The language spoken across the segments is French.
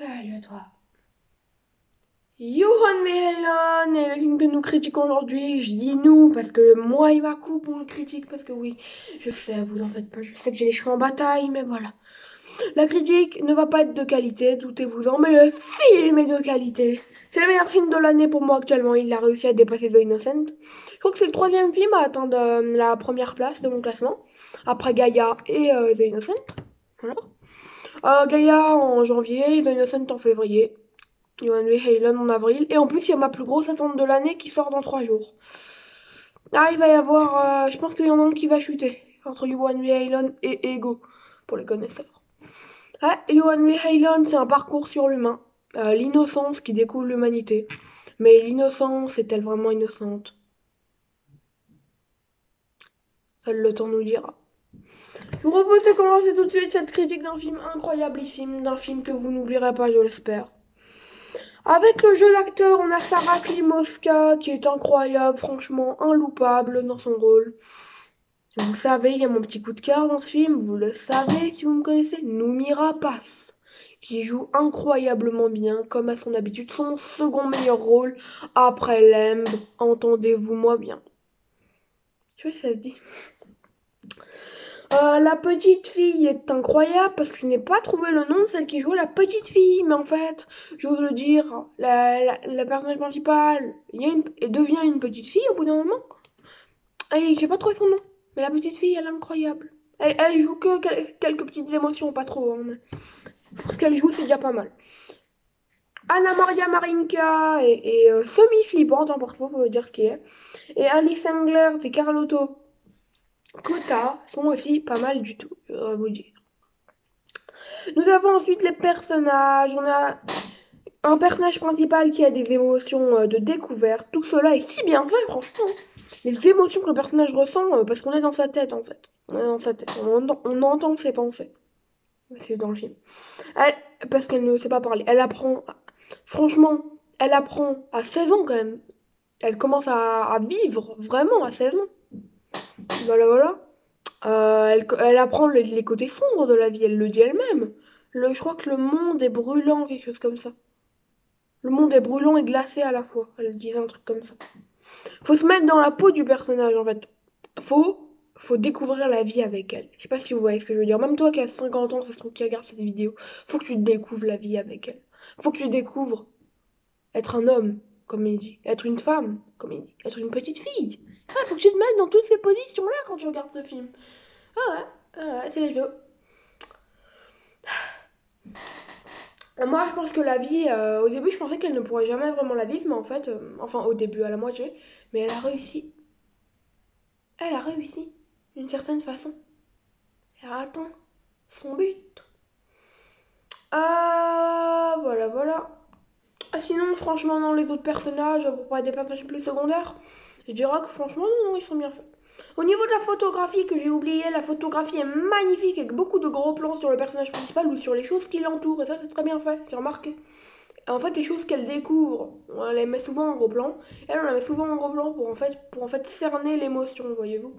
Salut à toi. Johan Verheyen est le film que nous critiquons aujourd'hui. Je dis nous parce que moi et ma coupe on le critique parce que oui, je sais, vous en faites pas, je sais que j'ai les cheveux en bataille, mais voilà. La critique ne va pas être de qualité, doutez-vous-en, mais le film est de qualité. C'est le meilleur film de l'année pour moi actuellement, il a réussi à dépasser The Innocent. Je crois que c'est le troisième film à atteindre la première place de mon classement, après Gaïa et The Innocent. Voilà. Gaïa en janvier, The Innocent en février. Johan Halen en avril. Et en plus, il y a ma plus grosse attente de l'année qui sort dans 3 jours. Ah, il va y avoir. Je pense qu'il y en a un qui va chuter. Entre Johan Halen et Ego. Pour les connaisseurs. Ah, Johan Halen, c'est un parcours sur l'humain. L'innocence qui découle l'humanité. Mais l'innocence est-elle vraiment innocente? Seul le temps nous dira. Je vous propose de commencer tout de suite cette critique d'un film incroyablissime. D'un film que vous n'oublierez pas, je l'espère. Avec le jeu d'acteur, on a Sarah Klimowska qui est incroyable, franchement inloupable dans son rôle. Vous savez, il y a mon petit coup de cœur dans ce film, vous le savez si vous me connaissez, Noomi Rapace, qui joue incroyablement bien, comme à son habitude, son second meilleur rôle après Lemb, entendez-vous-moi bien. Je sais si ça se dit. La petite fille est incroyable parce que je n'ai pas trouvé le nom de celle qui joue la petite fille, mais en fait, j'ose le dire, la personnage principale elle devient une petite fille au bout d'un moment. Et j'ai pas trouvé son nom, mais la petite fille, elle est incroyable. Elle joue que quelques petites émotions, pas trop. Hein, mais pour ce qu'elle joue, c'est déjà pas mal. Anna Maria Marinka est semi-flippante, hein, parfois, faut dire ce qui est. Et Alice Englert et Carlotto Kota sont aussi pas mal du tout, je dois vous dire. Nous avons ensuite les personnages. On a un personnage principal qui a des émotions de découverte. Tout cela est si bien fait, franchement. Les émotions que le personnage ressent, parce qu'on est dans sa tête, en fait. On est dans sa tête. On entend ses pensées. C'est dans le film. Parce qu'elle ne sait pas parler. Elle apprend. Franchement, elle apprend à 16 ans quand même. Elle commence à vivre vraiment à 16 ans. Voilà, voilà. Elle apprend les côtés sombres de la vie. Elle le dit elle-même. Je crois que le monde est brûlant, quelque chose comme ça. Le monde est brûlant et glacé à la fois. Elle disait un truc comme ça. Faut se mettre dans la peau du personnage en fait. Faut découvrir la vie avec elle. Je sais pas si vous voyez ce que je veux dire. Même toi qui as 50 ans, ça se trouve qui regarde cette vidéo, faut que tu découvres la vie avec elle. Faut que tu découvres être un homme, comme il dit. Être une femme, comme il dit. Être une petite fille. Ah, faut que tu te mettes dans toutes ces positions-là quand tu regardes ce film. Ah ouais, c'est les jeux. Moi, je pense que la vie, au début, je pensais qu'elle ne pourrait jamais vraiment la vivre, mais en fait, enfin, au début, à la moitié, mais elle a réussi. Elle a réussi, d'une certaine façon. Elle a atteint son but. Voilà, voilà. Sinon, franchement, dans les autres personnages, pour pas des personnages plus secondaires, je dirais que franchement, non, ils sont bien faits. Au niveau de la photographie, que j'ai oublié, la photographie est magnifique avec beaucoup de gros plans sur le personnage principal ou sur les choses qui l'entourent, et ça, c'est très bien fait, j'ai remarqué. En fait, les choses qu'elle découvre, on les met souvent en gros plan. Elle, on la met souvent en gros plan pour en fait cerner l'émotion, voyez-vous.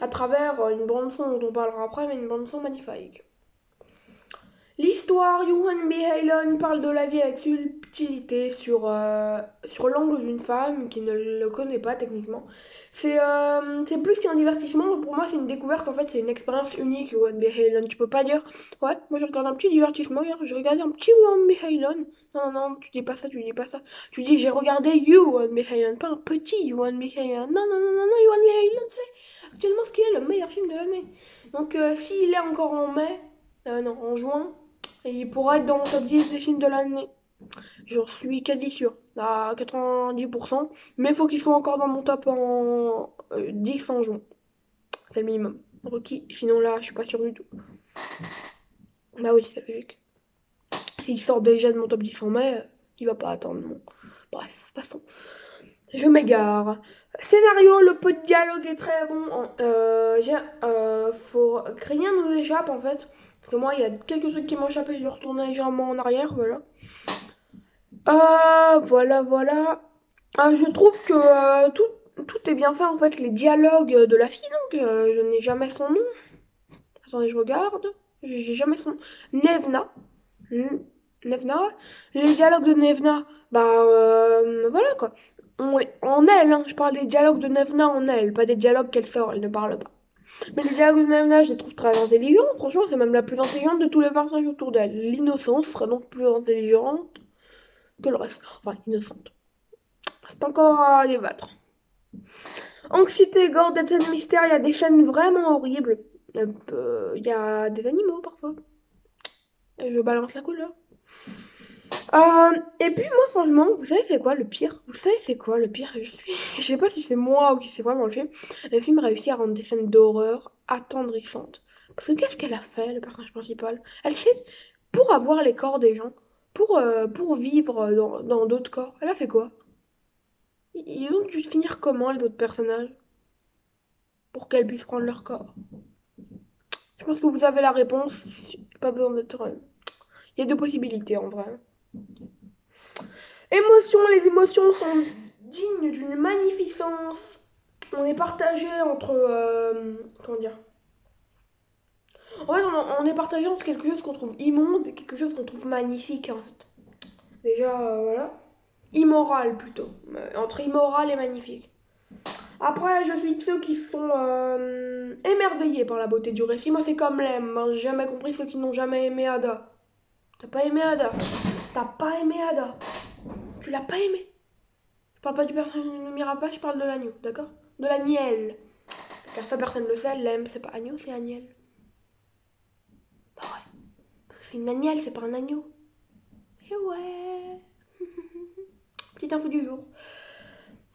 À travers une bande son dont on parlera après, mais une bande son magnifique. L'histoire, Johan B. Halen parle de la vie avec subtilité sur l'angle d'une femme qui ne le connaît pas techniquement. C'est plus qu'un divertissement, pour moi c'est une découverte, en fait c'est une expérience unique, Johan B. Halen. Tu peux pas dire, ouais, moi je regarde un petit divertissement hier, j'ai regardé un petit Johan B. Halen. Non, non, non, tu dis pas ça, tu dis pas ça. Tu dis j'ai regardé Johan B. Halen, pas un petit Johan B. Halen. Non, non, non, non, non, Johan B. Halen, c'est actuellement ce qui est le meilleur film de l'année. Donc s'il est encore en mai, non, en juin, et il pourra être dans mon top 10 des films de l'année. J'en suis quasi sûr, à 90%. Mais il faut qu'il soit encore dans mon top en 10 en juin. C'est le minimum. Rocky, sinon là, je suis pas sûr du tout. Bah oui, c'est logique. S'il sort déjà de mon top 10 en mai, il va pas attendre. Bon. Bref, passons. Je m'égare. Scénario, le peu de dialogue est très bon. Faut que rien nous échappe en fait. Parce que moi, il y a quelques trucs qui m'ont échappé, je vais retourner légèrement en arrière, voilà. Voilà, voilà. Je trouve que tout est bien fait en fait. Les dialogues de la fille, donc je n'ai jamais son nom. Attendez, je regarde. J'ai jamais son nom. Nevna. Nevna, les dialogues de Nevna, voilà quoi. En elle, hein, je parle des dialogues de Nevna en elle, pas des dialogues qu'elle sort, elle ne parle pas. Mais les dialogues de Nevna, je les trouve très intelligents, franchement, c'est même la plus intelligente de tous les personnages autour d'elle. L'innocence serait donc plus intelligente que le reste. Enfin, innocente. C'est encore à débattre. Anxiété, gore, des scènes mystères, il y a des scènes vraiment horribles. Il y a des animaux parfois. Et je balance la couleur. Et puis moi franchement, vous savez c'est quoi le pire? Vous savez c'est quoi le pire? Je sais pas si c'est moi ou si c'est vraiment le film. Le film réussit à rendre des scènes d'horreur attendrissantes. Parce que qu'est-ce qu'elle a fait, le personnage principal? Elle sait, pour avoir les corps des gens, pour vivre dans d'autres corps, elle a fait quoi? Ils ont dû finir comment les autres personnages? Pour qu'elle puisse prendre leur corps. Je pense que vous avez la réponse. Pas besoin d'être. Il y a deux possibilités en vrai. Émotions, les émotions sont dignes d'une magnificence. On est partagé entre. Comment dire? En fait, on est partagé entre quelque chose qu'on trouve immonde et quelque chose qu'on trouve magnifique. En fait. Déjà, voilà. Immoral plutôt. Entre immoral et magnifique. Après, je suis de ceux qui sont émerveillés par la beauté du récit. Moi, c'est comme l'aime. Hein. J'ai jamais compris ceux qui n'ont jamais aimé Ada. T'as pas aimé Ada? T'as pas aimé Ada? Tu l'as pas aimé? Je parle pas du personnage de Mirapa, je parle de l'agneau, d'accord? De l'Agnelle. Car ça, personne le sait, elle l'aime, c'est pas agneau, c'est Agnelle. Bah ouais. Parce que c'est une Agnelle, c'est pas un agneau. Et ouais. Petite info du jour.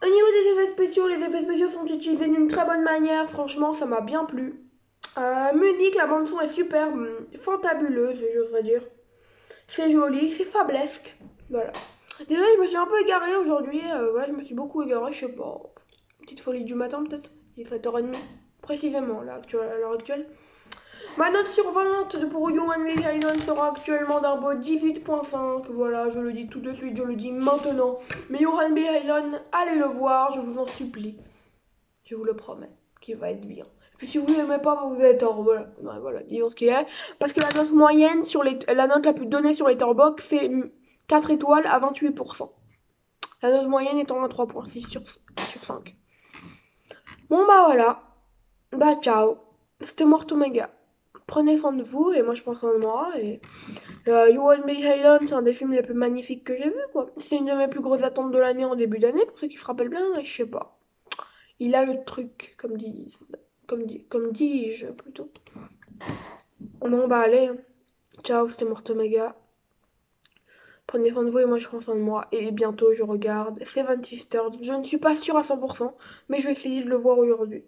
Au niveau des effets spéciaux, les effets spéciaux sont utilisés d'une très bonne manière, franchement, ça m'a bien plu. Musique, la bande son est super fantabuleuse, j'oserais dire. C'est joli, c'est fablesque. Voilà. Désolé, je me suis un peu égarée aujourd'hui. Voilà, je me suis beaucoup égarée, je sais pas. Petite folie du matin peut-être. Il est 7h30. Précisément, là, à l'heure actuelle. Ma note sur 20 pour You and Me Island sera actuellement d'un beau 18.5. Voilà, je le dis tout de suite, je le dis maintenant. Mais You and Me Island, allez le voir, je vous en supplie. Je vous le promets, qu'il va être bien. Puis si vous l'aimez pas, vous êtes tort. Voilà, ouais, voilà, disons ce qu'il est. Parce que la note moyenne, la note la plus donnée sur Letterboxd, c'est 4 étoiles à 28%. La note moyenne étant à 3.6 sur 5. Bon bah voilà. Bah ciao. C'était Morto Mega. Prenez soin de vous et moi je prends soin de moi. Et You Want Me Island, c'est un des films les plus magnifiques que j'ai vu quoi. C'est une de mes plus grosses attentes de l'année en début d'année pour ceux qui se rappellent bien. Et je sais pas. Il a le truc, comme dis-je plutôt. Bon bah allez. Ciao, c'était Morto Mega. Prenez soin de vous et moi je prends soin de moi. Et bientôt je regarde Seven Sisters. Je ne suis pas sûre à 100%, mais je vais essayer de le voir aujourd'hui.